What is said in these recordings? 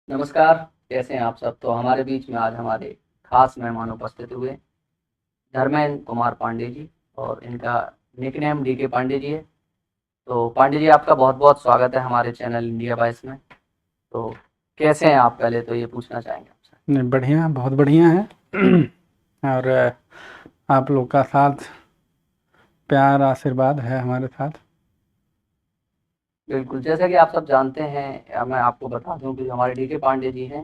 नमस्कार। कैसे हैं आप सब। तो हमारे बीच में आज हमारे खास मेहमान उपस्थित हुए धर्मेंद्र कुमार पांडे जी और इनका निकनेम डीके पांडे जी है। तो पांडे जी, आपका बहुत बहुत स्वागत है हमारे चैनल इंडिया बाइस में। तो कैसे हैं आप, पहले तो ये पूछना चाहेंगे आपसे। नहीं, बढ़िया, बहुत बढ़िया है। और आप लोग का साथ, प्यार, आशीर्वाद है हमारे साथ। बिल्कुल, जैसा कि आप सब जानते हैं या मैं आपको बता दूं कि जो हमारे डीके पांडे जी हैं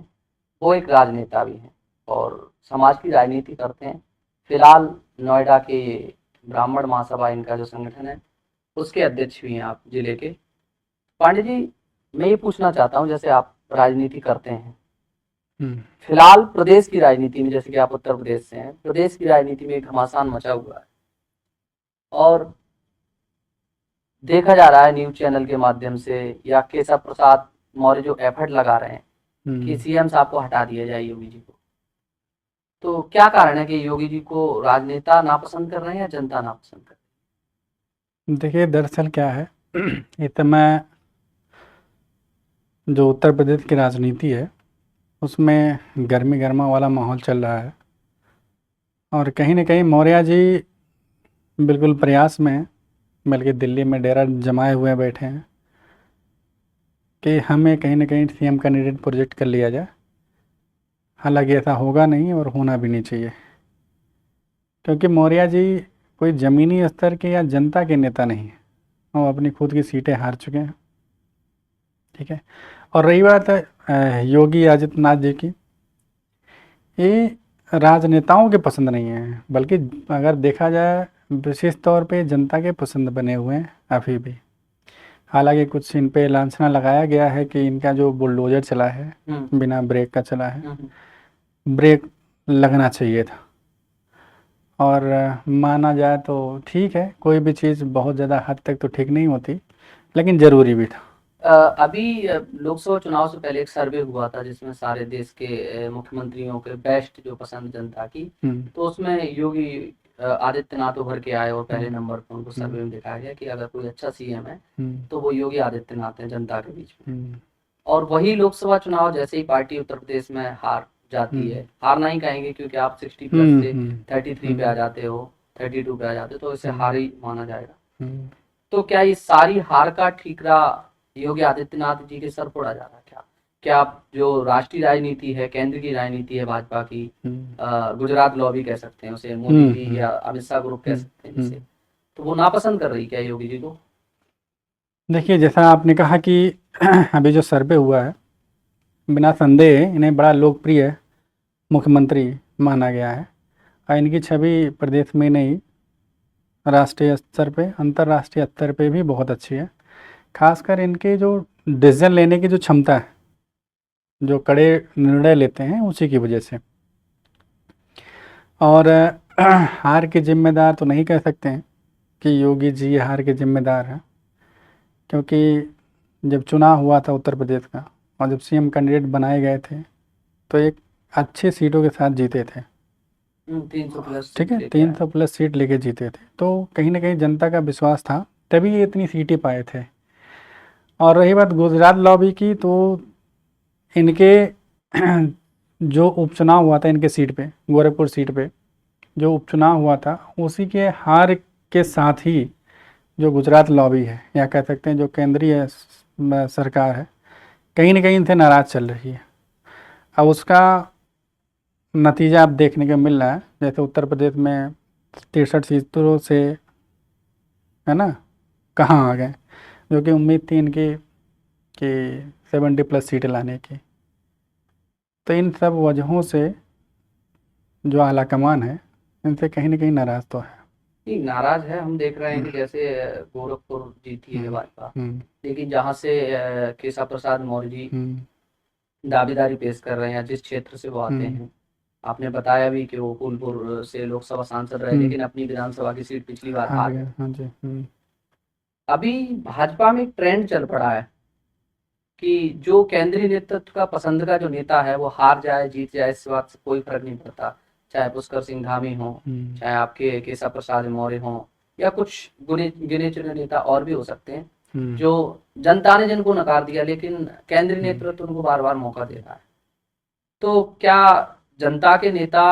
वो एक राजनेता भी हैं और समाज की राजनीति करते हैं। फिलहाल नोएडा के ब्राह्मण महासभा इनका जो संगठन है उसके अध्यक्ष भी हैं आप जिले के। पांडे जी, मैं ये पूछना चाहता हूँ, जैसे आप राजनीति करते हैं, हम्म, फिलहाल प्रदेश की राजनीति में, जैसे कि आप उत्तर प्रदेश से हैं, प्रदेश की राजनीति में एक घमासान मचा हुआ है और देखा जा रहा है न्यूज चैनल के माध्यम से या केशव प्रसाद मौर्य जो एफर्ट लगा रहे हैं कि हम्म। सीएम साहब को हटा दिया जाए, योगी जी को। तो क्या कारण है कि योगी जी को राजनेता नापसंद कर रहे हैं या जनता नापसंद कर देखिए, दरअसल क्या है, इस समय जो उत्तर प्रदेश की राजनीति है उसमें गर्मी गर्मा वाला माहौल चल रहा है। और कहीं ना कहीं मौर्य जी बिल्कुल प्रयास में हैं, बल्कि दिल्ली में डेरा जमाए हुए बैठे हैं कि हमें कहीं ना कहीं सीएम कैंडिडेट प्रोजेक्ट कर लिया जाए। हालांकि ऐसा होगा नहीं और होना भी नहीं चाहिए, क्योंकि मौर्य जी कोई ज़मीनी स्तर के या जनता के नेता नहीं है। वो अपनी खुद की सीटें हार चुके हैं। ठीक है। और रही बात योगी आदित्यनाथ जी की, ये राजनेताओं के पसंद नहीं है, बल्कि अगर देखा जाए विशेष तौर पे जनता के पसंद बने हुए हैं अभी भी। हालांकि कुछ इन पे लांछना लगाया गया है कि इनका जो बुलडोजर चला है हम्म बिना ब्रेक का चला है, हम्म ब्रेक लगना चाहिए था। और माना जाए तो ठीक है, कोई भी चीज़ बहुत ज़्यादा हद तक तो ठीक नहीं होती, लेकिन ज़रूरी भी था। अभी लोकसभा चुनाव से पहले एक सर्वे हुआ था जिसमें सारे देश के मुख्यमंत्रियों के बेस्ट जो पसंद जनता की, हम्म, तो उसमें योगी आदित्यनाथ उभर के आए और पहले हम्म, नंबर पर उनको हम्म, सर्वे में दिखाया गया कि अगर कोई अच्छा सीएम है हम्म, तो वो योगी आदित्यनाथ है जनता के बीच में। हम्म, और वही लोकसभा चुनाव जैसे ही पार्टी उत्तर प्रदेश में हार जाती हम्म, है, हारना ही कहेंगे क्योंकि आप 60+ हम्म, से हम्म, 33 पे आ हम्म, जाते हो, 32 पे आ जाते हो, तो इसे हम्म, हार ही माना जाएगा। हम्म। तो क्या ये सारी हार का ठीकरा योगी आदित्यनाथ जी के सर फोड़ा जा रहा है क्या? क्या जो राष्ट्रीय राजनीति है, केंद्र की राजनीति है भाजपा की, हुँ, गुजरात लॉबी कह सकते हैं उसे, मोदी हुँ, जी हुँ, या अमित शाह ग्रुप कह हुँ, सकते हैं हुँ। जिसे, तो वो नापसंद कर रही क्या योगी जी को? देखिए, जैसा आपने कहा कि अभी जो सर्वे हुआ है, बिना संदेह इन्हें बड़ा लोकप्रिय मुख्यमंत्री माना गया है। और इनकी छवि प्रदेश में नहीं, राष्ट्रीय स्तर पे, अंतर्राष्ट्रीय स्तर पे भी बहुत अच्छी है। खासकर इनके जो डिसीजन लेने की जो क्षमता है, जो कड़े निर्णय लेते हैं, उसी की वजह से। और हार के जिम्मेदार तो नहीं कह सकते हैं कि योगी जी हार के जिम्मेदार हैं, क्योंकि जब चुनाव हुआ था उत्तर प्रदेश का और जब सीएम कैंडिडेट बनाए गए थे, तो एक अच्छी सीटों के साथ जीते थे। 300+ ठीक सीट है, लेके तीन आए। सौ प्लस सीट लेके जीते थे, तो कहीं ना कहीं जनता का विश्वास था, तभी ये इतनी सीटें पाए थे। और रही बात गुजरात लॉबी की, तो इनके जो उपचुनाव हुआ था इनके सीट पे, गोरखपुर सीट पे जो उपचुनाव हुआ था, उसी के हार के साथ ही जो गुजरात लॉबी है, या कह सकते हैं जो केंद्रीय सरकार है, कहीं ना कहीं इनसे नाराज़ चल रही है। अब उसका नतीजा अब देखने को मिल रहा है, जैसे उत्तर प्रदेश में 63 सीटों से, है ना, कहाँ आ गए, जो कि उम्मीद थी इनकी कि 70+ सीटें लाने की। तो इन सब वजहों से जो आला कमान है, इनसे कहीं ना कहीं नाराज़ तो है। नहीं, नाराज है। हम देख रहे हैं हम्म, कि जैसे गोरखपुर जीती है हम्म, भाजपा, हम्म, लेकिन जहाँ से केशव प्रसाद मौर्य जी हम्म, दावेदारी पेश कर रहे हैं, जिस क्षेत्र से वो आते हम्म, हैं, आपने बताया भी कि वो फूलपुर से लोकसभा सांसद रहे हम्म, लेकिन अपनी विधानसभा की सीट पिछली बार हार हार गए, गए। हाँ जी। अभी भाजपा में एक ट्रेंड चल पड़ा है कि जो केंद्रीय नेतृत्व का पसंद का जो नेता है वो हार जाए जीत जाए, इस बात से कोई फर्क नहीं पड़ता। चाहे पुष्कर सिंह धामी हो, हम्म, चाहे आपके केशव प्रसाद मौर्य हो, या कुछ गिने गिने चुने नेता और भी हो सकते हैं। जो जनता ने जिनको नकार दिया, लेकिन केंद्रीय नेतृत्व उनको बार बार मौका दे रहा है। तो क्या जनता के नेता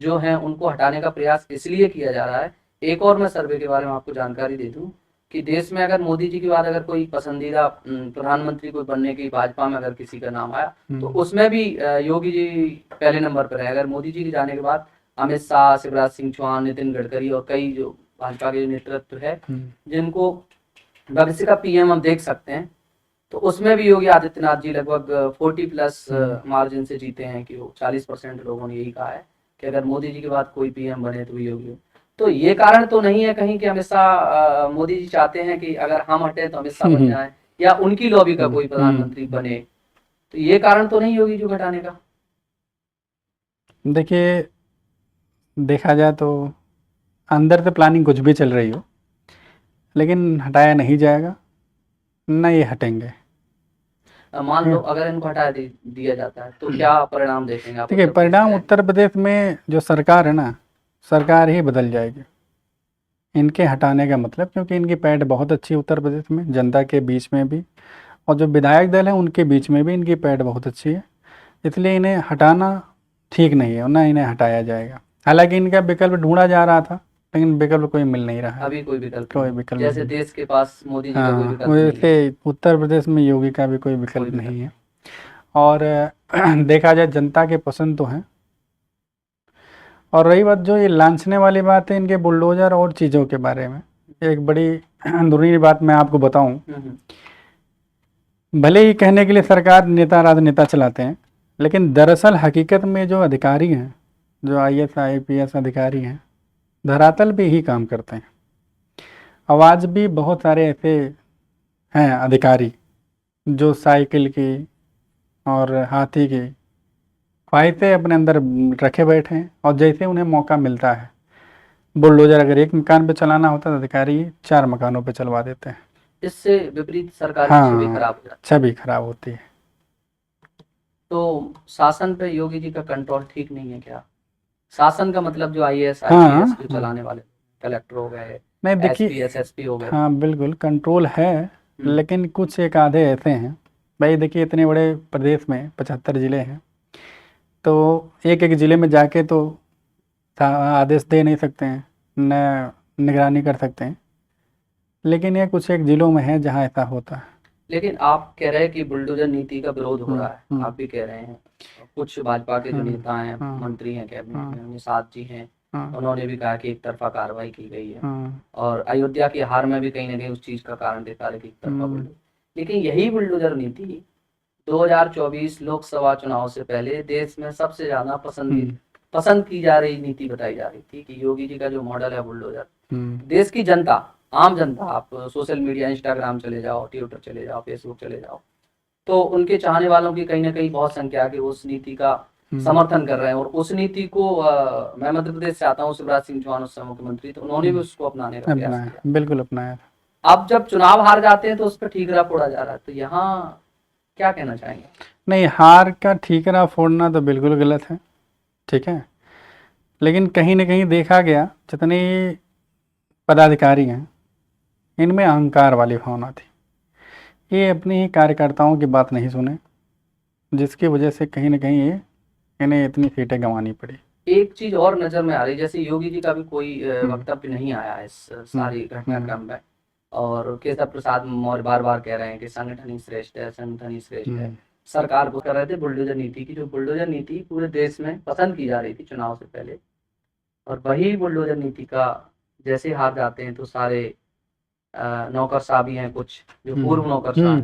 जो हैं उनको हटाने का प्रयास इसलिए किया जा रहा है? एक और मैं सर्वे के बारे में आपको जानकारी दे दूं कि देश में अगर मोदी जी के बाद अगर कोई पसंदीदा प्रधानमंत्री कोई बनने की भाजपा में अगर किसी का नाम आया तो उसमें भी योगी जी पहले नंबर पर है। अगर मोदी जी के जाने के बाद अमित शाह, शिवराज सिंह चौहान, नितिन गडकरी और कई जो भाजपा के नेतृत्व है जिनको भविष्य का पीएम हम देख सकते हैं, तो उसमें भी योगी आदित्यनाथ जी लगभग 40+ मार्जिन से जीते हैं कि वो 40% लोगों ने यही कहा है कि अगर मोदी जी के बाद कोई पीएम बने तो योगी हो। तो ये कारण तो नहीं है कहीं कि अमित शाह मोदी जी चाहते हैं कि अगर हम हटे तो अमित शाह बन जाए या उनकी लॉबी का कोई प्रधानमंत्री बने, तो ये कारण तो नहीं योगी जी को हटाने का? देखिए, देखा जाए तो अंदर से प्लानिंग कुछ भी चल रही हो, लेकिन हटाया नहीं जाएगा, न ये हटेंगे। मान लो अगर इनको हटा दिया जाता है तो क्या परिणाम देखेंगे आप? देखिए, परिणाम उत्तर प्रदेश में जो सरकार है ना, सरकार ही बदल जाएगी इनके हटाने का मतलब, क्योंकि इनकी पैठ बहुत अच्छी है उत्तर प्रदेश में, जनता के बीच में भी, और जो विधायक दल है उनके बीच में भी इनकी पैठ बहुत अच्छी है। इसलिए इन्हें हटाना ठीक नहीं है और ना इन्हें हटाया जाएगा। हालांकि इनका विकल्प ढूंढा जा रहा था, लेकिन विकल्प कोई मिल नहीं रहा है। अभी कोई विकल्प कोई नहीं। विकल्प जैसे नहीं। देश के पास मोदी जी का कोई हाँ, विकल्प नहीं है। वैसे उत्तर प्रदेश में योगी का भी कोई विकल्प नहीं है। और देखा जाए जनता के पसंद तो हैं। और रही बात जो ये लांछने वाली बात है इनके बुलडोजर और चीज़ों के बारे में, एक बड़ी अंदरूनी बात मैं आपको बताऊं। भले ही कहने के लिए सरकार नेता राजनेता चलाते हैं, लेकिन दरअसल हकीकत में जो अधिकारी हैं, जो IAS IPS अधिकारी हैं, धरातल पे ही काम करते हैं। आवाज़ भी बहुत सारे ऐसे हैं अधिकारी जो साइकिल की और हाथी की ख्वाहिशें अपने अंदर रखे बैठे हैं, और जैसे उन्हें मौका मिलता है, बुलडोजर अगर एक मकान पे चलाना होता है, अधिकारी 4 मकानों पे चलवा देते हैं। इससे विपरीत सरकार की छवि खराब हो जाती है। छवि खराब होती है। तो शासन पे योगी जी का कंट्रोल ठीक नहीं है क्या? शासन का मतलब जो IAS IPS जो चलाने वाले कलेक्टर हो गए, नहीं देखिए, SP SSP हो गए। हाँ बिल्कुल कंट्रोल है, लेकिन कुछ एक आधे ऐसे हैं। भाई देखिए, इतने बड़े प्रदेश में 75 ज़िले हैं, तो एक एक ज़िले में जाके तो आदेश दे नहीं सकते हैं, न निगरानी कर सकते हैं, लेकिन ये कुछ एक ज़िलों में है जहाँ ऐसा होता है। लेकिन आप कह रहे हैं कि बुलडोजर नीति का विरोध हो रहा है, आप भी कह रहे हैं। कुछ भाजपा के जो नेता हैं, मंत्री हैं, कैबिनेट में निषाद जी हैं, उन्होंने भी कहा कि एक तरफा कार्रवाई की गई है, और अयोध्या की हार में भी कहीं ना कहीं उस चीज का कारण देता है कि एक तरफा बुलडोजर। लेकिन यही बुलडोजर नीति 2024 लोकसभा चुनाव से पहले देश में सबसे ज्यादा पसंद की जा रही नीति बताई जा रही थी कि योगी जी का जो मॉडल है बुलडोजर, देश की जनता, आम जनता, आप सोशल मीडिया, इंस्टाग्राम चले जाओ, ट्विटर चले जाओ, फेसबुक चले जाओ, तो उनके चाहने वालों की कहीं ना कहीं बहुत संख्या की उस नीति का समर्थन कर रहे हैं। और उस नीति को मैं मध्य प्रदेश से आता हूँ, शिवराज सिंह चौहान उस समय मुख्यमंत्री, तो उन्होंने भी उसको अपनाने का प्रयास किया। बिल्कुल अपनाया। अब जब चुनाव हार जाते हैं तो उस पर ठीकरा फोड़ा जा रहा है, तो यहाँ क्या कहना चाहेंगे? नहीं, हार का ठीकरा फोड़ना तो बिल्कुल गलत है, ठीक है, लेकिन कहीं ना कहीं देखा गया जितने पदाधिकारी हैं इनमें अहंकार वाली भावना थी। ये अपने ही कार्यकर्ताओं की बात नहीं सुने, जिसकी वजह से कहीं ना कहीं ये इन्हें इतनी सीटें गंवानी पड़ी। एक चीज और नजर में आ रही, जैसे योगी जी का भी कोई वक्तव्य नहीं आया इस सारी घटनाक्रम में, और केशव प्रसाद मौर्य बार बार कह रहे हैं कि संगठन ही श्रेष्ठ है, संगठन ही श्रेष्ठ है। सरकार को कर रहे थे बुलडोजर नीति की, जो बुलडोजर नीति पूरे देश में पसंद की जा रही थी चुनाव से पहले, और वही बुलडोजर नीति का जैसे हार जाते हैं तो सारे नौकरशाह भी हैं, कुछ जो पूर्व नौकरशाह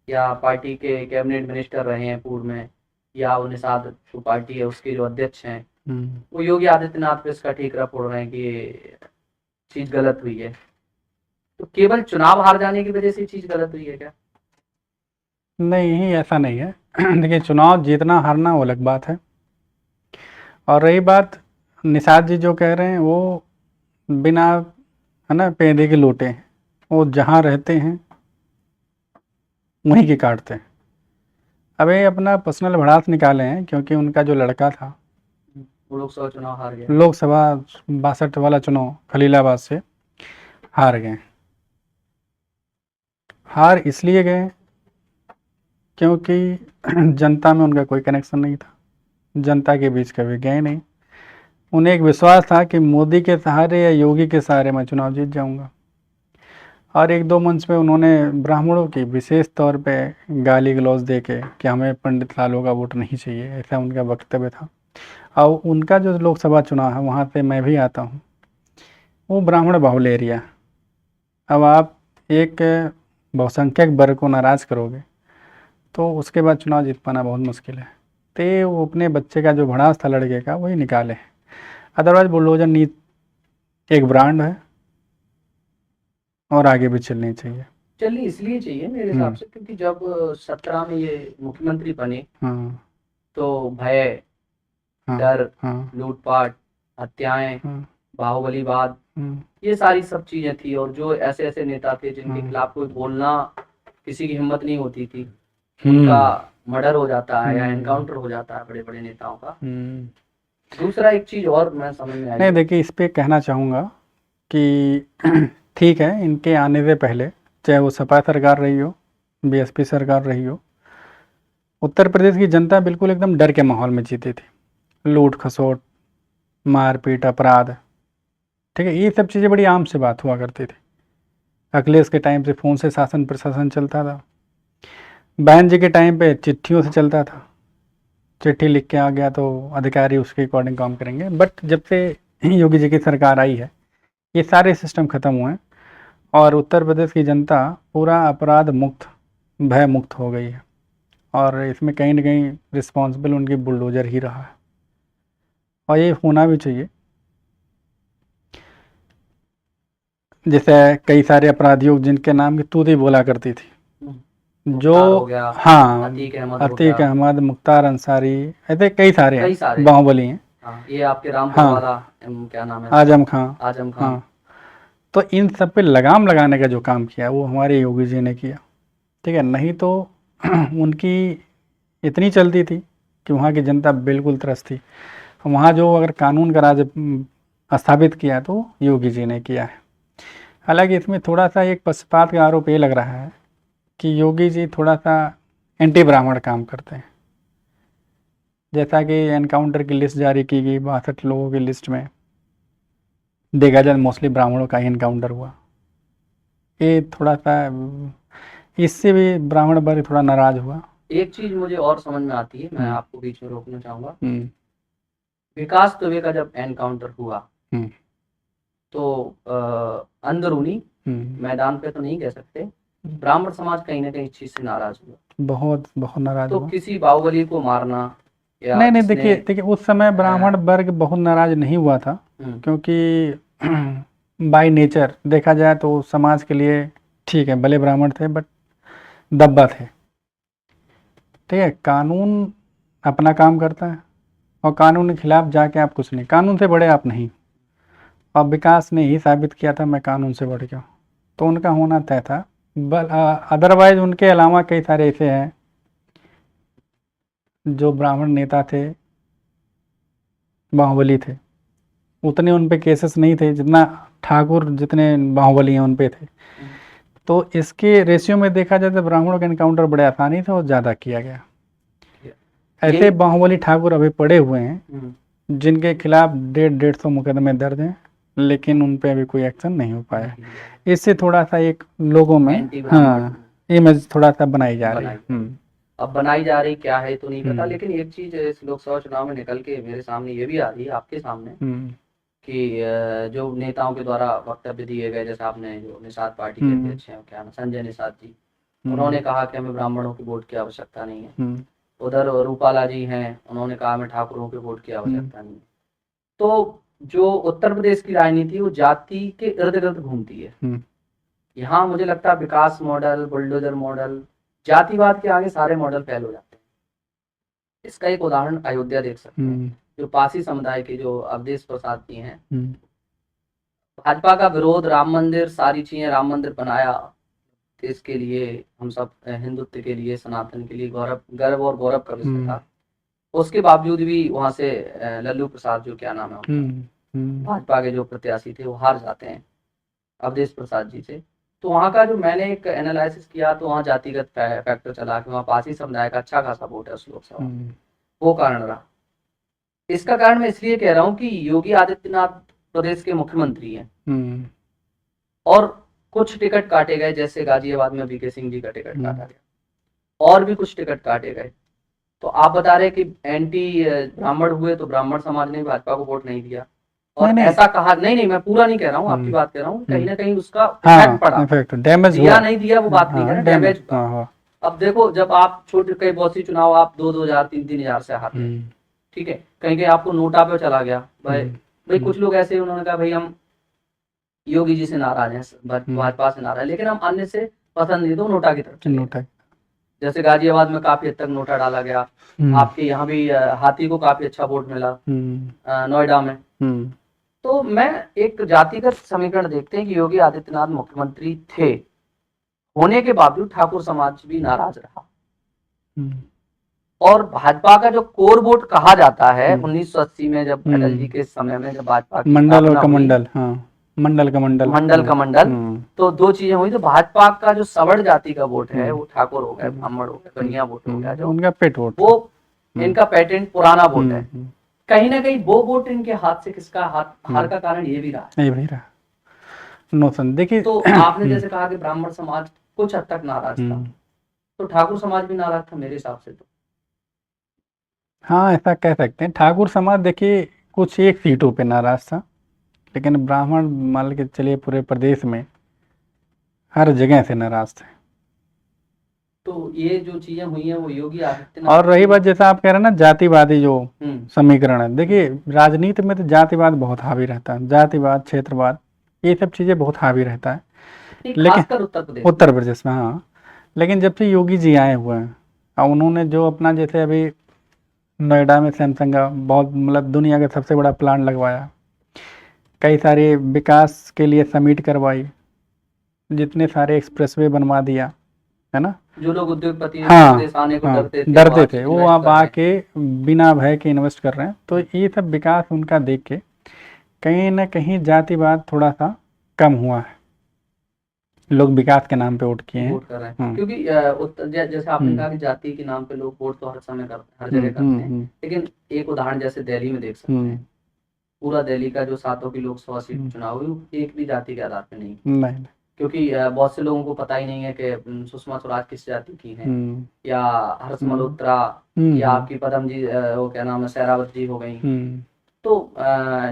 या पार्टी के कैबिनेट मिनिस्टर रहे हैं पूर्व में, या वो निषाद जो पार्टी है उसके जो अध्यक्ष हैं, वो योगी आदित्यनाथ पे इसका ठीकरा फोड़ रहे हैं कि ये चीज गलत हुई है। तो केवल चुनाव हार जाने की वजह से चीज गलत हुई है क्या? नहीं, ऐसा नहीं है। देखिए, चुनाव जीतना हारना वो अलग बात है, और रही बात निषाद जी जो कह रहे हैं, वो बिना है ना पैदे के लोटे हैं, वो जहाँ रहते हैं वहीं के काटते हैं। अब ये अपना पर्सनल भड़ास निकाले हैं, क्योंकि उनका जो लड़का था वो लोकसभा चुनाव हार गया, लोकसभा 62 वाला चुनाव खलीलाबाद से हार गए, हार इसलिए गए क्योंकि जनता में उनका कोई कनेक्शन नहीं था, जनता के बीच कभी गए नहीं। उन्हें एक विश्वास था कि मोदी के सहारे या योगी के सहारे मैं चुनाव जीत जाऊंगा। और एक दो मंच पे उन्होंने ब्राह्मणों की विशेष तौर पे गाली गलौज दे के कि हमें पंडित लालों का वोट नहीं चाहिए, ऐसा उनका वक्तव्य था। और उनका जो लोकसभा चुनाव है वहाँ से मैं भी आता हूँ, वो ब्राह्मण बाहुल एरिया। अब आप एक बहुसंख्यक वर्ग को नाराज़ करोगे तो उसके बाद चुनाव जीत पाना बहुत मुश्किल है। तो वो अपने बच्चे का जो भड़ास था लड़के का वही निकाले। अदरवाइज बुलडोजर नीति एक ब्रांड है और आगे भी चलनी चाहिए। चलिए इसलिए चाहिए मेरे हिसाब से क्योंकि जब 17 में ये मुख्यमंत्री बने हाँ तो भय, हाँ डर, हाँ लूटपाट, हत्याएं, हाँ बाहुबलीवाद, ये सारी सब चीजें थी। और जो ऐसे ऐसे नेता थे जिनके खिलाफ कोई बोलना किसी की हिम्मत नहीं होती थी, उनका मर्डर हो जाता है या एनकाउंटर हो जाता है बड़े बड़े नेताओं का। दूसरा एक चीज और मैं समझ में आई, नहीं देखिए, इस पे कहना चाहूँगा कि ठीक है, इनके आने से पहले चाहे वो सपा सरकार रही हो, बीएसपी सरकार रही हो, उत्तर प्रदेश की जनता बिल्कुल एकदम डर के माहौल में जीती थी। लूट खसोट, मारपीट, अपराध, ठीक है, ये सब चीज़ें बड़ी आम से बात हुआ करती थी। अखिलेश के टाइम से फ़ोन से शासन प्रशासन चलता था, बहन जी के टाइम पे चिट्ठियों से चलता था, चिट्ठी लिख के आ गया तो अधिकारी उसके अकॉर्डिंग काम करेंगे। बट जब से योगी जी की सरकार आई है ये सारे सिस्टम ख़त्म हुए हैं और उत्तर प्रदेश की जनता पूरा अपराध मुक्त, भय मुक्त हो गई है। और इसमें कहीं ना कहीं रिस्पॉन्सिबल उनकी बुलडोजर ही रहा है और ये होना भी चाहिए। जैसे कई सारे अपराधियों जिनके नाम की तूती बोला करती थी, जो हो गया, हाँ, अतीक अहमद हो अतीक गया, अहमद, मुख्तार अंसारी, ऐसे कई सारे कई हैं, सारे। बाहुबली हैं। हाँ, ये आपके रामपुर हाँ, वाला क्या नाम है, आजम खां। आजम खान। हाँ, तो इन सब पे लगाम लगाने का जो काम किया वो हमारे योगी जी ने किया, ठीक है। नहीं तो उनकी इतनी चलती थी कि वहाँ की जनता बिल्कुल त्रस्त थी। वहाँ जो अगर कानून का राज स्थापित किया तो योगी जी ने किया है। हालांकि इसमें थोड़ा सा एक पक्षपात का आरोप ये लग रहा है कि योगी जी थोड़ा सा एंटी ब्राह्मण काम करते हैं। जैसा कि एनकाउंटर की लिस्ट जारी की गई 62 लोगों की लिस्ट में देखा जाए मोस्टली ब्राह्मणों का ही एनकाउंटर हुआ। ये थोड़ा सा इससे भी ब्राह्मण वर्ग थोड़ा नाराज हुआ। एक चीज मुझे और समझ में आती है, मैं आपको बीच में रोकना चाहूंगा। विकास दुबे का जब एनकाउंटर हुआ तो अंदरूनी मैदान पे तो नहीं कह सकते, ब्राह्मण समाज कहीं ना कहीं इस चीज से नाराज हुआ, बहुत बहुत नाराज तो हुआ। किसी बाहुबली को मारना या नहीं देखिए उस समय ब्राह्मण वर्ग बहुत नाराज नहीं हुआ था, क्योंकि बाय नेचर देखा जाए तो समाज के लिए ठीक है, भले ब्राह्मण थे बट दब्बा थे, ठीक है। कानून अपना काम करता है और कानून के खिलाफ जाके आप कुछ नहीं, कानून से बड़े आप नहीं। और विकास ने ही साबित किया था मैं कानून से बढ़ गया, तो उनका होना तय था। अदरवाइज उनके अलावा कई सारे ऐसे हैं जो ब्राह्मण नेता थे, बाहुबली थे, उतने उन पे केसेस नहीं थे जितना ठाकुर जितने बाहुबली हैं उन पे थे। तो इसके रेशियो में देखा जाए तो ब्राह्मणों का एनकाउंटर बड़े आसानी से और ज़्यादा किया गया। ऐसे बाहुबली ठाकुर अभी पड़े हुए हैं जिनके खिलाफ 150 मुकदमे दर्ज हैं, लेकिन उन पे अभी कोई एक्शन नहीं हो पाया। इससे थोड़ा सा एक लोगों में इमेज थोड़ा सा बनाई जा रही है। अब बनाई जा रही क्या है तो नहीं पता, लेकिन एक चीज इस लोकसभा चुनाव में निकल के मेरे सामने ये भी आ रही है, आपके सामने, कि जो नेताओं के द्वारा वक्तव्य दिए गए, जैसे आपने जो निषाद पार्टी के अध्यक्ष हैं क्या संजय निषाद जी, उन्होंने कहा कि हमें ब्राह्मणों की वोट की आवश्यकता नहीं है। उधर रूपाला जी हैं, उन्होंने कहा हमें ठाकुरों के वोट की आवश्यकता नहीं है। तो जो उत्तर प्रदेश की राजनीति वो जाति के इर्द गिर्द घूमती है। यहाँ मुझे लगता है विकास मॉडल, बुलडोजर मॉडल, जातिवाद के आगे सारे मॉडल फेल हो जाते हैं। इसका एक उदाहरण अयोध्या देख सकते हैं, जो पासी समुदाय के जो अवधेश प्रसाद जी हैं, भाजपा का विरोध, राम मंदिर, सारी चीजें, राम मंदिर बनाया देश के लिए, हम सब हिंदुत्व के लिए, सनातन के लिए गर्व और गौरव का विषय था। उसके बावजूद भी वहां से लल्लू प्रसाद, जो क्या नाम है उनका, भाजपा के जो प्रत्याशी थे, वो हार जाते हैं अवधेश प्रसाद जी से। तो वहाँ का जो मैंने एक एनालिसिस किया तो वहाँ जातिगत फैक्टर चला कि वहाँ पारसी समुदाय का अच्छा खासा वोट है उस लोकसभा में, हम्म, वो कारण रहा। इसका कारण मैं इसलिए कह रहा हूँ कि योगी आदित्यनाथ प्रदेश के मुख्यमंत्री हैं हम्म, और कुछ टिकट काटे गए, जैसे गाजियाबाद में वीके सिंह जी का टिकट काटा हम्म, गया, और भी कुछ टिकट काटे गए। तो आप बता रहे कि एंटी ब्राह्मण हुए, तो ब्राह्मण समाज ने भाजपा को वोट नहीं दिया। नहीं और नहीं, ऐसा कहा, नहीं नहीं, मैं पूरा नहीं कह रहा हूँ, आपकी हम्म, बात कह रहा हूँ, कहीं हम्म, ना कहीं उसका इफेक्ट हाँ पड़ा। इफेक्ट डैमेज हुआ। दिया नहीं दिया वो बात नहीं हाँ है ना, डैमेज, डैमेज हुआ। हाँ हाँ। अब देखो, जब आप छोटे कई बहुत सी चुनाव आप 2-2 हजार 3-3 हजार से हारते हैं, हम्म, ठीक है, कहीं कहीं आपको नोटा पे चला गया भाई। हम्म, भाई कुछ लोग ऐसे उन्होंने कहा भाई हम योगी जी से नाराज हैं, हम्म, भाजपा से नाराज है, लेकिन हम अन्य से पसंद नहीं, तो नोटा की तरफ चले गए। नोटा। जैसे गाजियाबाद में काफी हद तक नोटा डाला गया। हम्म, आपके यहाँ भी हाथी को काफी अच्छा वोट मिला हम्म, नोएडा में। हम्म, तो मैं एक जातिगत समीकरण देखते हैं कि योगी आदित्यनाथ मुख्यमंत्री थे, होने के बावजूद ठाकुर समाज भी नाराज रहा। हम्म, और भाजपा का जो कोर वोट कहा जाता है, हम्म, 1980 में जब अटल जी हम्म, के समय में जब भाजपा की मंडल और स्थापना हुई, कमंडल, हाँ मंडल कमंडल, मंडल का मंडल, हम्म, तो दो चीजें हुई। तो भाजपा का जो सवर्ण जाति का वोट है, हम्म, वो ठाकुर हो गए, हम्म, ब्राह्मण हो गए, बनिया वोट हो गया, जो उनका पेट वोट था। वो हम्म, इनका पैटेंट पुराना वोट हम्म, है। कहीं ना कहीं वो वोट इनके हाथ से किसका हार हम्म, का कारण ये भी रहा है। नहीं भाई रहा नोशन देखिए। तो आपने हम्म, जैसे कहा कि ब्राह्मण समाज कुछ हद तक नाराज था, हम्म, तो ठाकुर समाज भी नाराज था मेरे हिसाब से। तो हाँ ऐसा कह सकते हैं। ठाकुर समाज देखिए कुछ एक सीटों पे नाराज था, लेकिन ब्राह्मण मान के चलिए पूरे प्रदेश में हर जगह से नाराज थे। तो ये जो चीजें हुई हैं वो योगी आदित्यनाथ और रही की। बात जैसा आप कह रहे हैं ना जातिवादी जो हम्म। समीकरण है, देखिए राजनीति में तो जातिवाद बहुत हावी रहता है, जातिवाद क्षेत्रवाद ये सब चीज़ें बहुत हावी रहता है। नहीं, लेकिन खासकर उत्तर प्रदेश में। उत्तर प्रदेश में हाँ, लेकिन जब से योगी जी आए हुए हैं और उन्होंने जो अपना जैसे अभी नोएडा में सैमसंग का बहुत मतलब दुनिया का सबसे बड़ा प्लांट लगवाया, कई सारे विकास के लिए समिट करवाई, जितने सारे एक्सप्रेसवे बनवा दिया, है ना। जो लोग उद्योगपति उत्तर हाँ प्रदेश आने को हाँ डरते थे, वो डरते आज थे, वो इन्वेस्ट अब कर रहे हैं। आके बिना भय के इन्वेस्ट कर रहे हैं। तो ये सब विकास उनका देख के कहीं ना कहीं जातिवाद थोड़ा सा कम हुआ है, लोग विकास के नाम पे वोट किए हैं। वोट कर रहे हैं, हम्म, क्योंकि जैसे आपने हम्म, कहा कि जाति के नाम पे लोग वोट तो हर समय करते हैं, हर हम्म, जगह करते हैं। हम्म, लेकिन एक उदाहरण जैसे दिल्ली में देख सकते हम्म, हैं, पूरा दिल्ली का जो 7 की लोकसभा सीट हम्म, चुनाव हुई, वो एक भी जाति के आधार पे नहीं। नहीं, क्योंकि बहुत से लोगों को पता ही नहीं है कि सुषमा स्वराज किस जाति की हैं, हम्म, या हर्ष हम्म, मल्होत्रा, या हम्म, आपकी पदम जी, वो क्या नाम है, सहरावत जी हो गई। हम्म, तो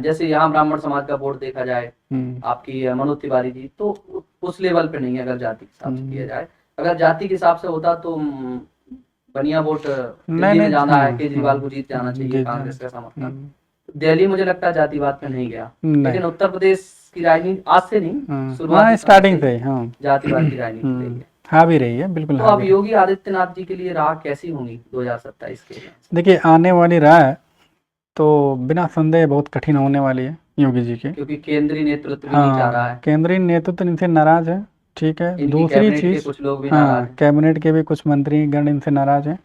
जैसे यहाँ ब्राह्मण समाज का वोट देखा जाए, हम्म, आपकी मनोज तिवारी जी, तो उस लेवल पे नहीं है अगर जाति के हिसाब से किया हम्म, जाए। अगर जाति के हिसाब से होता तो बढ़िया वोट नहीं दिल्ली में नहीं, जाना है, हाँ केजरीवाल को हाँ, जीत जाना चाहिए, जीत जाना कांग्रेस का चाहिए, समर्थन। दिल्ली मुझे लगता है जातिवाद पे नहीं गया। नहीं, लेकिन उत्तर प्रदेश की राजनीति आज से नहीं, हाँ हाँ शुरुआती समय से स्टार्टिंग से ही ही, हाँ जातिवाद की राजनीति रही है। हावी रही है, बिल्कुल तो अब हावी रही। योगी आदित्यनाथ जी के लिए राह कैसी होंगी 2027 के लिए? देखिए आने वाली राय तो बिना संदेह बहुत कठिन होने वाली है योगी जी की। क्योंकि केंद्रीय नेतृत्व भी नहीं चाह रहा हाँ है, केंद्रीय नेतृत्व इनसे नाराज है, ठीक है। इनकी दूसरी कैबिनेट के चीज़, कुछ लोग भी नाराज हाँ हैं। कैबिनेट के भी कुछ मंत्रीगण इनसे नाराज हैं।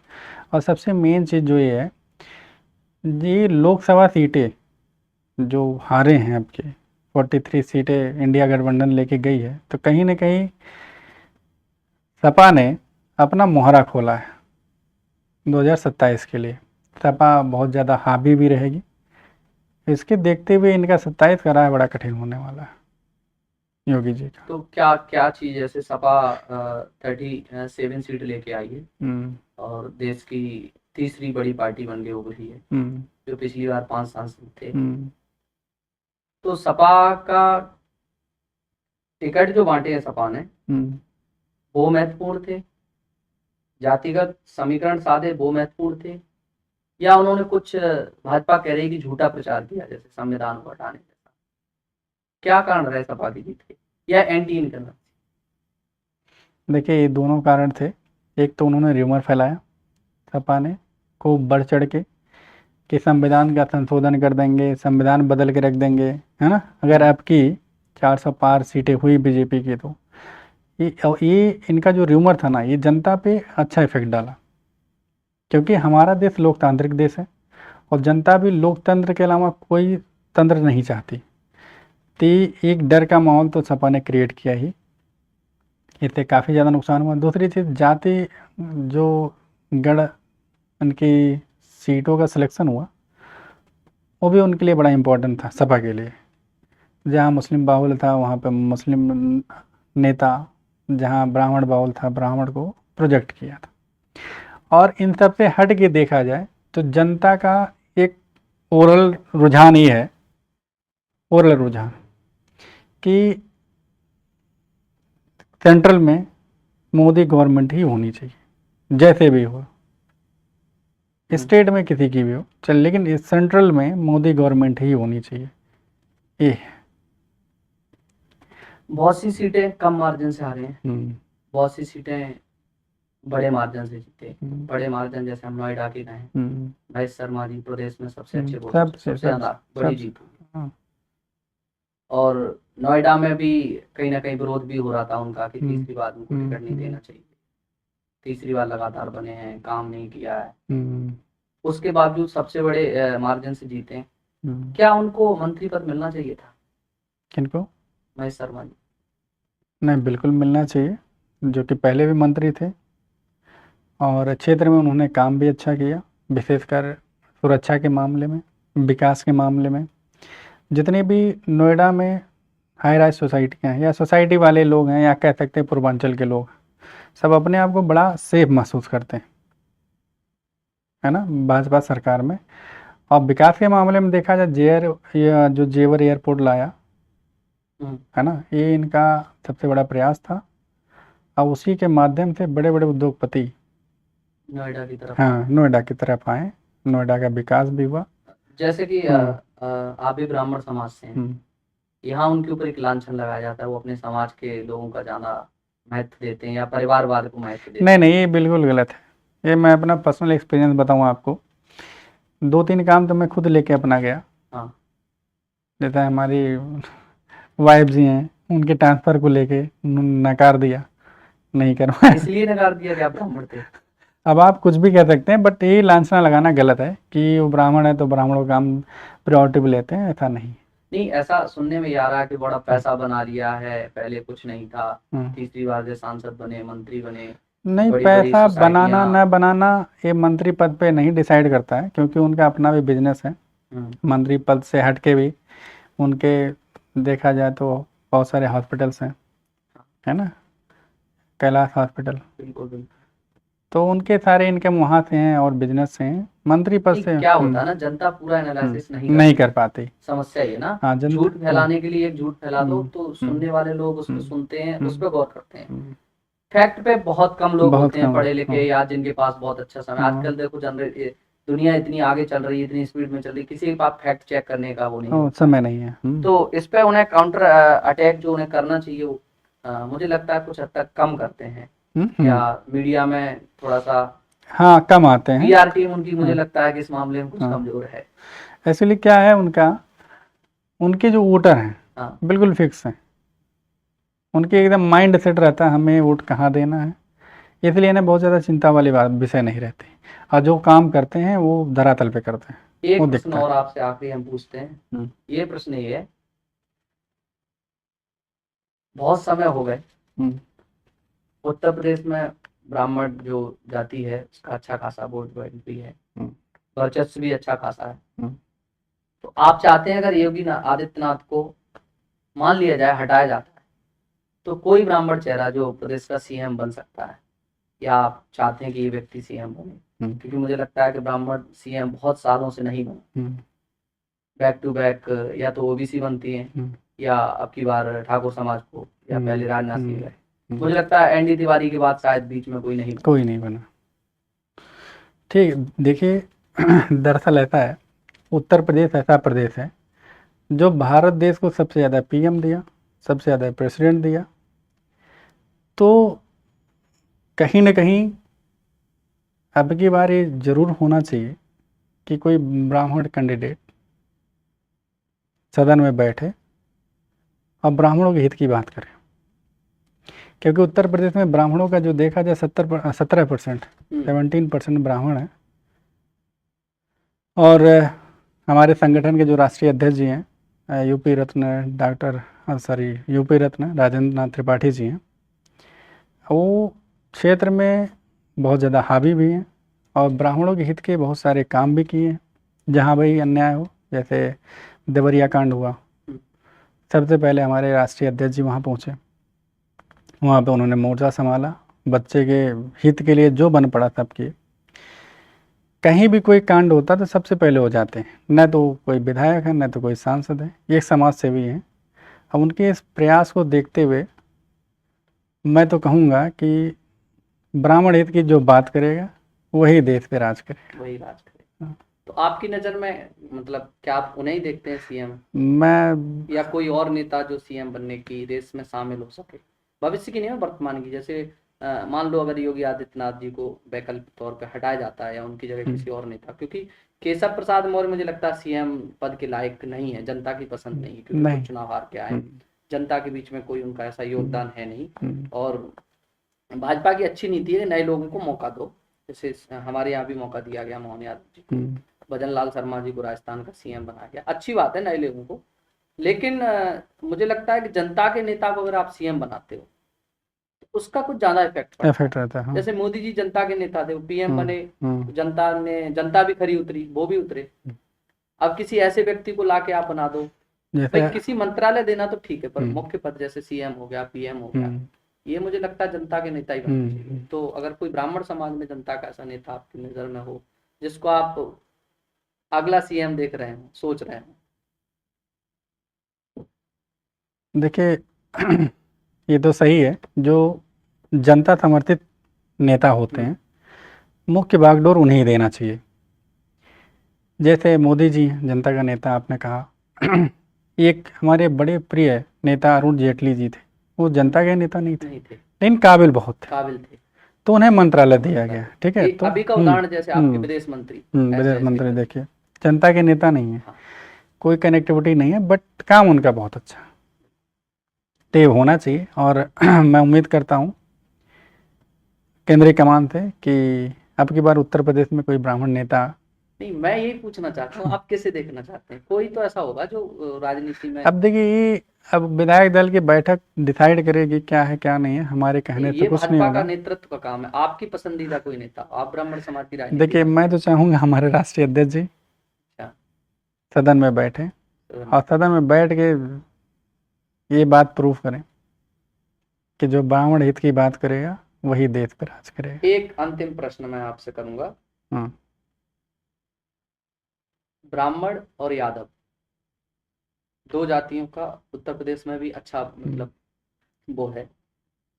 और सबसे मेन चीज़ जो ये है, ये लोकसभा सीटें जो हारे हैं आपके 43 सीटें इंडिया गठबंधन लेके गई है, तो कहीं ना कहीं सपा ने अपना मोहरा खोला है 2027 के लिए। सपा बहुत ज़्यादा हावी भी रहेगी, इसके देखते हुए इनका 27 का राह बड़ा कठिन होने वाला है योगी जी का। तो क्या क्या चीज, जैसे सपा 37 सीट लेके आई है हम्म, और देश की तीसरी बड़ी पार्टी बन के उभरी है, हम्म, जो पिछली बार 5 सांसद थे। हम्म, तो सपा का टिकट जो बांटे हैं सपा ने, हम्म, वो महत्वपूर्ण थे, जातिगत समीकरण साधे वो महत्वपूर्ण थे, या उन्होंने कुछ भाजपा कह रही कि झूठा प्रचार किया, जैसे संविधान को हटाने जैसा? क्या कारण रहे सपा की जीत के, या एंटी इनकम? देखिए ये दोनों कारण थे। एक तो उन्होंने र्यूमर फैलाया सपा ने खूब बढ़ चढ़ के कि संविधान का संशोधन कर देंगे, संविधान बदल के रख देंगे, है ना। अगर आपकी 400 पार सीटें हुई बीजेपी की, तो ये इनका जो र्यूमर था ना, ये जनता पे अच्छा इफेक्ट डाला, क्योंकि हमारा देश लोकतांत्रिक देश है और जनता भी लोकतंत्र के अलावा कोई तंत्र नहीं चाहती। तो एक डर का माहौल तो सपा ने क्रिएट किया ही। इससे काफ़ी ज़्यादा नुकसान हुआ। दूसरी चीज़, जाति जो गढ़ उनकी सीटों का सिलेक्शन हुआ, वो भी उनके लिए बड़ा इम्पोर्टेंट था सपा के लिए। जहाँ मुस्लिम बाहुल था वहाँ पे मुस्लिम नेता, जहाँ ब्राह्मण बाहुल था ब्राह्मण को प्रोजेक्ट किया था। और इन सब से हट के देखा जाए तो जनता का एक ओरल रुझान ये है, ओरल रुझान, कि सेंट्रल में मोदी गवर्नमेंट ही होनी चाहिए, जैसे भी हो, स्टेट में किसी की भी हो चल, लेकिन इस सेंट्रल में मोदी गवर्नमेंट ही होनी चाहिए। ये बहुत सी सीटें कम मार्जिन से हारे हैं, बहुत सी सीटें बड़े मार्जिन से जीते। बड़े मार्जिन जैसे हम नोएडा के गए हैं, महेश शर्मा जी प्रदेश में सबसे अच्छे वोट, सबसे ज्यादा बड़ी जीत हुई। और नोएडा में भी कहीं ना कहीं विरोध भी हो रहा था उनका कि तीसरी बार उनको टिकट नहीं देना चाहिए। तीसरी बार लगातार बने हैं, काम नहीं किया है, उसके बावजूद सबसे बड़े मार्जिन से जीते हैं। क्या उनको मंत्री पद मिलना चाहिए था? किनको? महेश शर्मा जी। नहीं, बिल्कुल मिलना चाहिए, जो कि पहले भी मंत्री थे और क्षेत्र में उन्होंने काम भी अच्छा किया, विशेषकर सुरक्षा के मामले में, विकास के मामले में। जितने भी नोएडा में हाई राइज सोसाइटियाँ हैं या सोसाइटी वाले लोग हैं या कह सकते हैं पूर्वांचल के लोग, सब अपने आप को बड़ा सेफ महसूस करते हैं, है ना, भाजपा सरकार में। और विकास के मामले में देखा जाए, जो जेवर एयरपोर्ट लाया है ना, ये इनका सबसे बड़ा प्रयास था। और उसी के माध्यम से बड़े बड़े उद्योगपति नोएडा की तरफ, हाँ, नोएडा की तरफ आए, नोएडा का विकास भी हुआ। जैसे कि आप भी ब्राह्मण समाज से हैं, यहाँ उनके ऊपर एक लांछन लगाया जाता है, वो अपने समाज के लोगों का ज्यादा महत्व देते हैं या परिवारवाद को महत्व देते हैं। नहीं, ये बिल्कुल गलत है। ये मैं अपना पर्सनल एक्सपीरियंस बताऊँ आपको, 2-3 काम तो मैं खुद लेके अपना गया। हाँ, जैसे हमारी वाइफ जी हैं, उनके ट्रांसफ़र को लेके नकार दिया, नहीं करवाया। इसलिए नकार दिया कि आप ब्राह्मण थे? अब आप कुछ भी कह सकते हैं, बट ये लांछना लगाना गलत है कि वो ब्राह्मण है तो ब्राह्मणों का हम प्रायोरिटी लेते हैं, ऐसा नहीं। नहीं, ऐसा सुनने में आ रहा है कि बड़ा पैसा बना लिया है, पहले कुछ नहीं था, तीसरी बार से सांसद बने, मंत्री बने। नहीं, पैसा बनाना न बनाना ये मंत्री पद पे नहीं डिसाइड करता है, क्योंकि उनका अपना भी बिजनेस है। मंत्री पद से हट के भी उनके देखा जाए तो बहुत सारे हॉस्पिटल्स हैं, है ना, कैलाश हॉस्पिटल, बिल्कुल। तो उनके सारे इनकम वहाँ से हैं और बिजनेस से हैं। मंत्री पद से क्या होता है ना, जनता पूरा एनालिसिस नहीं कर पाती, समस्या ये ना। हाँ, झूठ फैलाने के लिए एक झूठ फैला दो तो सुनने वाले लोग उस पर सुनते हैं, उस पर गौर करते हैं। फैक्ट पे बहुत कम लोग होते हैं पढ़े लिखे या जिनके पास बहुत अच्छा समय। आजकल देखो दुनिया इतनी आगे चल रही है, इतनी स्पीड में चल रही है, किसी के पास फैक्ट चेक करने का वो नहीं, समय नहीं है। तो इस पे उन्हें काउंटर अटैक जो उन्हें करना चाहिए वो मुझे लगता है कुछ हद तक कम करते हैं, या मीडिया में थोड़ा सा हाँ कम आते हैं। पीआर टीम उनकी मुझे लगता है कि इस मामले में कुछ कमजोर है। एक्चुअली क्या है, उनके जो वोटर हैं बिल्कुल फिक्स हैं, उनके एकदम माइंड सेट रहता है हमें वोट कहाँ देना है, इसलिए इन्हें बहुत ज़्यादा चिंता वाली बात विषय नहीं रहती। और जो काम करते हैं वो धरातल पे करते हैं। एक प्रश्न और आपसे आखिरी हम पूछते हैं, ये प्रश्न ये है, बहुत समय हो गए उत्तर प्रदेश में ब्राह्मण जो जाति है उसका अच्छा खासा वोट बैंक भी है, वर्चस्व भी अच्छा खासा है, तो आप चाहते हैं अगर योगी आदित्यनाथ को मान लिया जाए, हटाया जाता है, तो कोई ब्राह्मण चेहरा जो प्रदेश का सीएम बन सकता है, या आप चाहते हैं कि ये व्यक्ति सीएम बने? क्योंकि मुझे लगता है कि ब्राह्मण सीएम बहुत सालों से नहीं बने, बैक टू बैक या तो ओबीसी बनती है या अब की बार ठाकुर समाज को, या पहले राजनाथ सिंह गए। मुझे लगता है एनडी तिवारी के बाद शायद बीच में कोई नहीं बना। ठीक, देखिए दरअसल ऐसा है, उत्तर प्रदेश ऐसा प्रदेश है जो भारत देश को सबसे ज़्यादा पीएम दिया, सबसे ज़्यादा प्रेसिडेंट दिया, तो कहीं ना कहीं अब की बार ये जरूर होना चाहिए कि कोई ब्राह्मण कैंडिडेट सदन में बैठे और ब्राह्मणों के हित की बात करें, क्योंकि उत्तर प्रदेश में ब्राह्मणों का जो देखा जाए 17% ब्राह्मण है। और हमारे संगठन के जो राष्ट्रीय अध्यक्ष जी हैं यूपी रत्न राजेंद्र नाथ त्रिपाठी जी हैं, वो क्षेत्र में बहुत ज़्यादा हावी भी हैं और ब्राह्मणों के हित के बहुत सारे काम भी किए हैं जहाँ भाई अन्याय हो, जैसे देवरिया कांड हुआ। सबसे पहले हमारे राष्ट्रीय अध्यक्ष जी वहाँ पहुँचे, वहाँ पे उन्होंने मोर्चा संभाला, बच्चे के हित के लिए जो बन पड़ा सब किए। कहीं भी कोई कांड होता तो सबसे पहले हो जाते हैं, न तो कोई विधायक है न तो कोई सांसद है, एक समाज सेवी हैं। अब उनके इस प्रयास को देखते हुए मैं तो कहूँगा कि ब्राह्मण हित की जो बात करेगा वही देश पे राज करेगा। वही राज करेगा। तो आपकी नज़र में मतलब क्या आप उन्हें ही देखते हैं सीएम, मैं या कोई और नेता जो सीएम बनने की रेस में शामिल हो सके, भविष्य की नहीं वर्तमान की? जैसे मान लो अगर योगी आदित्यनाथ जी को वैकल्पिक तौर पे हटाया जाता है या उनकी जगह किसी और नेता, क्योंकि केशव प्रसाद मौर्य मुझे लगता है सीएम पद के लायक नहीं है, जनता की पसंद नहीं है, क्योंकि नहीं। खुद चुनाव हार के आए, जनता के बीच में कोई उनका ऐसा योगदान है नहीं। और भाजपा की अच्छी नीति है नए लोगों को मौका दो, जैसे हमारे यहाँ भी मौका दिया गया मोहन यादव जी को, भजन लाल शर्मा जी को राजस्थान का सीएम बनाया गया, अच्छी बात है नए लोगों को। लेकिन मुझे लगता है कि जनता के नेता को अगर आप सीएम बनाते हो तो उसका कुछ ज्यादा इफेक्ट रहता है। जैसे मोदी जी जनता के नेता थे, वो पीएम बने, जनता भी खरी उतरी, वो भी उतरे। अब किसी ऐसे व्यक्ति को लाके आप बना दो, भाई किसी मंत्रालय देना तो ठीक है, पर मुख्य पद जैसे सीएम हो गया, पीएम हो गया, ये मुझे लगता है जनता के नेता ही बनने चाहिए। तो अगर कोई ब्राह्मण समाज में जनता का ऐसा नेता आपकी नजर में हो जिसको आप अगला सीएम देख रहे हैं, सोच रहे हैं? देखिए ये तो सही है, जो जनता समर्थित नेता होते हैं मुख्य बागडोर उन्हें ही देना चाहिए। जैसे मोदी जी जनता का नेता आपने कहा, एक हमारे बड़े प्रिय नेता अरुण जेटली जी थे, वो जनता के नेता नहीं थे, लेकिन काबिल बहुत थे, तो उन्हें मंत्रालय दिया गया। ठीक है, तो अभी का उदाहरण जैसे आपके विदेश मंत्री देखिए जनता के नेता नहीं है, कोई कनेक्टिविटी नहीं है, बट काम उनका बहुत अच्छा, तो ये होना चाहिए। और मैं उम्मीद करता हूँ केंद्रीय कमान से कि अब की बार उत्तर प्रदेश में कोई ब्राह्मण नेता नहीं, मैं यही पूछना चाहता हूँ, आप कैसे देखना चाहते हैं? कोई तो ऐसा होगा जो राजनीति में, अब देखिए अब विधायक दल की बैठक डिसाइड करेगी क्या है क्या नहीं है, हमारे कहने से कुछ नहीं होगा। का नेतृत्व का काम है। आपकी पसंदीदा कोई नेता, आप ब्राह्मण समाज की राजनीति? देखिए मैं तो चाहूंगा हमारे राष्ट्रीय अध्यक्ष जी सदन में बैठे और सदन में बैठ के ये बात प्रूव करें कि जो ब्राह्मण हित की बात करेगा वही देश पर राज करेगा। एक अंतिम प्रश्न मैं आपसे करूंगा, ब्राह्मण और यादव दो जातियों का उत्तर प्रदेश में भी अच्छा मतलब वो है,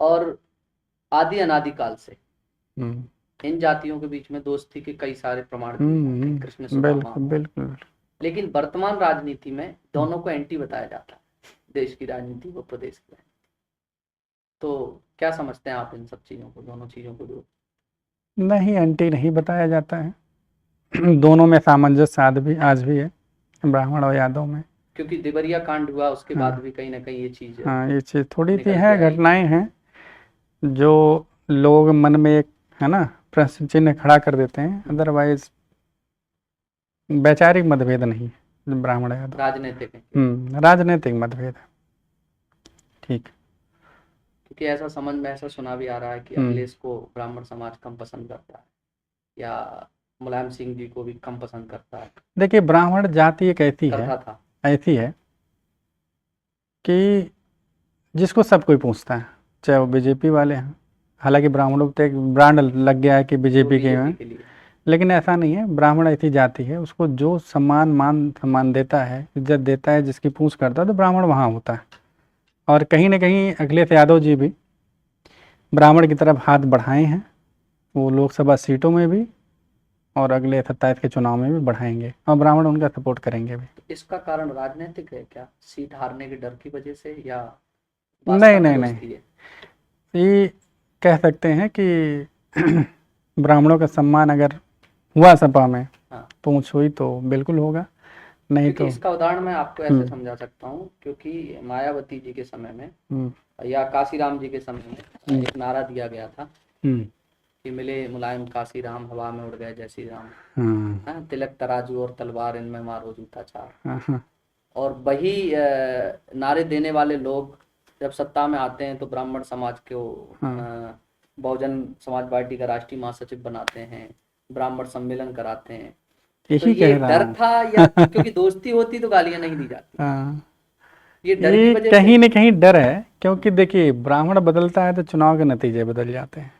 और आदि अनादि काल से इन जातियों के बीच में दोस्ती के कई सारे प्रमाण कृष्ण सुदामा, बिल्कुल। लेकिन वर्तमान राजनीति में दोनों को एंटी बताया जाता है, देश की राजनीति व प्रदेश की राजनीति। तो क्या समझते हैं आप इन सब चीजों को, दोनों चीजों को? जो नहीं, एंटी नहीं बताया जाता है, दोनों में सामंजस्य आज भी है, ब्राह्मण और यादव में। क्योंकि देवरिया कांड हुआ उसके बाद भी कहीं ना कहीं ये चीज ये चीज थोड़ी सी है, घटनाएं हैं जो लोग मन में एक है ना प्रश्न चिन्ह खड़ा कर देते हैं, अदरवाइज वैचारिक मतभेद नहीं है ब्राह्मण यादव, राजनीतिक मतभेद है। ठीक, क्योंकि ऐसा समझ में ऐसा सुना भी आ रहा है कि अखिलेश को ब्राह्मण समाज कम पसंद करता है, या मुलायम सिंह जी को भी कम पसंद करता है। देखिए ब्राह्मण जाति एक ऐसी है कि जिसको सब कोई पूछता है, चाहे वो बीजेपी वाले हैं, हालांकि ब्राह्मणों पे एक ब्रांड लग गया है कि बीजेपी के हैं, लेकिन ऐसा नहीं है। ब्राह्मण ऐसी जाति है, उसको जो सम्मान देता है, इज्जत देता है, जिसकी पूछ करता है, तो ब्राह्मण वहाँ होता है। और कहीं ना कहीं अखिलेश यादव जी भी ब्राह्मण की तरफ हाथ बढ़ाए हैं, वो लोकसभा सीटों में भी और अगले 27 के चुनाव में भी बढ़ाएंगे, और ब्राह्मण उनका सपोर्ट करेंगे भी। इसका कारण राजनीतिक है क्या, सीट हारने के डर की वजह से, या नहीं, ये कह सकते हैं कि ब्राह्मणों का सम्मान अगर हुआ सपा में, पहुंच हुई तो बिल्कुल होगा, नहीं तो। इसका उदाहरण मैं आपको ऐसे समझा सकता हूँ, क्योंकि मायावती जी के समय में या काशीराम जी के समय में एक नारा दिया गया था कि मिले मुलायम काशीराम, हवा में उड़ गए जय श्री राम, तिलक तराजू और तलवार, इनमें मारो जूता चार। और वही नारे देने वाले लोग जब सत्ता में आते हैं तो ब्राह्मण समाज को हाँ बहुजन समाज पार्टी का राष्ट्रीय महासचिव बनाते हैं, ब्राह्मण सम्मेलन कराते हैं। तो यही ये कह रहा डर हूँ। था या क्योंकि दोस्ती होती तो गालियां नहीं दी जाती, हाँ, ये डर की ये वजह से? कहीं न कहीं डर है, क्योंकि देखिए ब्राह्मण बदलता है तो चुनाव के नतीजे बदल जाते हैं।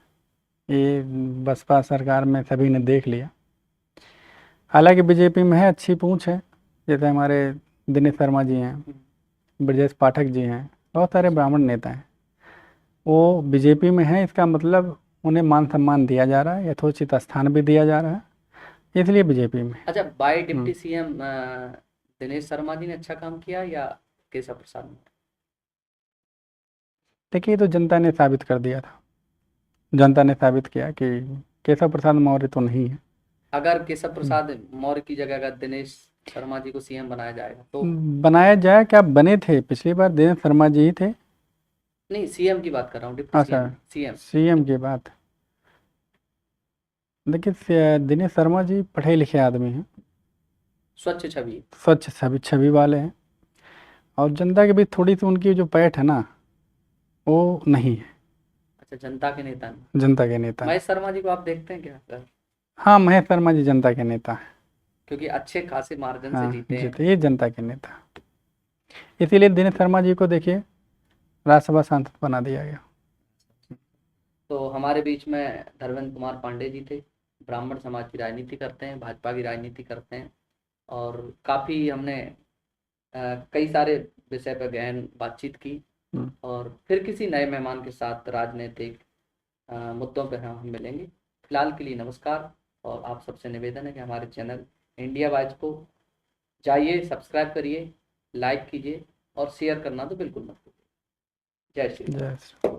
ये बसपा सरकार में सभी ने देख लिया। हालांकि बीजेपी में है, अच्छी पूंछ है, जैसे हमारे दिनेश शर्मा जी हैं, ब्रजेश पाठक जी हैं, बहुत सारे ब्राह्मण नेता हैं, वो बीजेपी में हैं। इसका मतलब उन्हें मान सम्मान दिया जा रहा है, यथोचित स्थान भी दिया जा रहा है, इसलिए बीजेपी में। अच्छा, बाय हम्म, डिप्टी सीएम दिनेश शर्मा जी ने अच्छा काम किया या केशव प्रसाद ने? देखिए, ये तो जनता ने साबित कर दिया था। जनता ने साबित किया कि केशव प्रसाद मौर्य तो नहीं है। अगर केशव हम्म, प्रसाद मौर्य की जगह अगर दिनेश शर्मा जी को सीएम बनाया जाएगा तो? बनाया जाए, क्या बने थे पिछली बार दिनेश शर्मा जी ही थे। नहीं, सीएम की बात कर रहा हूँ, डिप्टी अच्छा, सीएम सीएम। सीएम की बात। देखिए, दिनेश शर्मा जी पढ़े लिखे आदमी हैं, स्वच्छ छवि। स्वच्छ छवि छवि वाले हैं, और जनता के बीच थोड़ी सी उनकी जो पैठ है ना, वो नहीं है। अच्छा, जनता के नेता नहीं। जनता के नेता नहीं। महेश शर्मा जी को आप देखते हैं क्या सर? हाँ, महेश शर्मा जी जनता के नेता हैं। क्योंकि अच्छे खासे मार्जिन से हाँ, जीते हैं। जीते, ये जनता के नेता। इसीलिए दिनेश शर्मा जी को देखिए राज्यसभा सांसद बना दिया गया। तो हमारे बीच में धर्मेंद्र कुमार पांडे जी थे, ब्राह्मण समाज की राजनीति करते हैं, भाजपा की राजनीति करते हैं, और काफ़ी हमने कई सारे विषय पर गहन बातचीत की। हम्म, और फिर किसी नए मेहमान के साथ राजनीतिक मुद्दों पर हम मिलेंगे। फिलहाल के लिए नमस्कार। और आप सबसे निवेदन है कि हमारे चैनल इंडिया वाइज को जाइए, सब्सक्राइब करिए, लाइक कीजिए और शेयर करना तो बिल्कुल मत भूलिए। जय श्री राम। जय श्री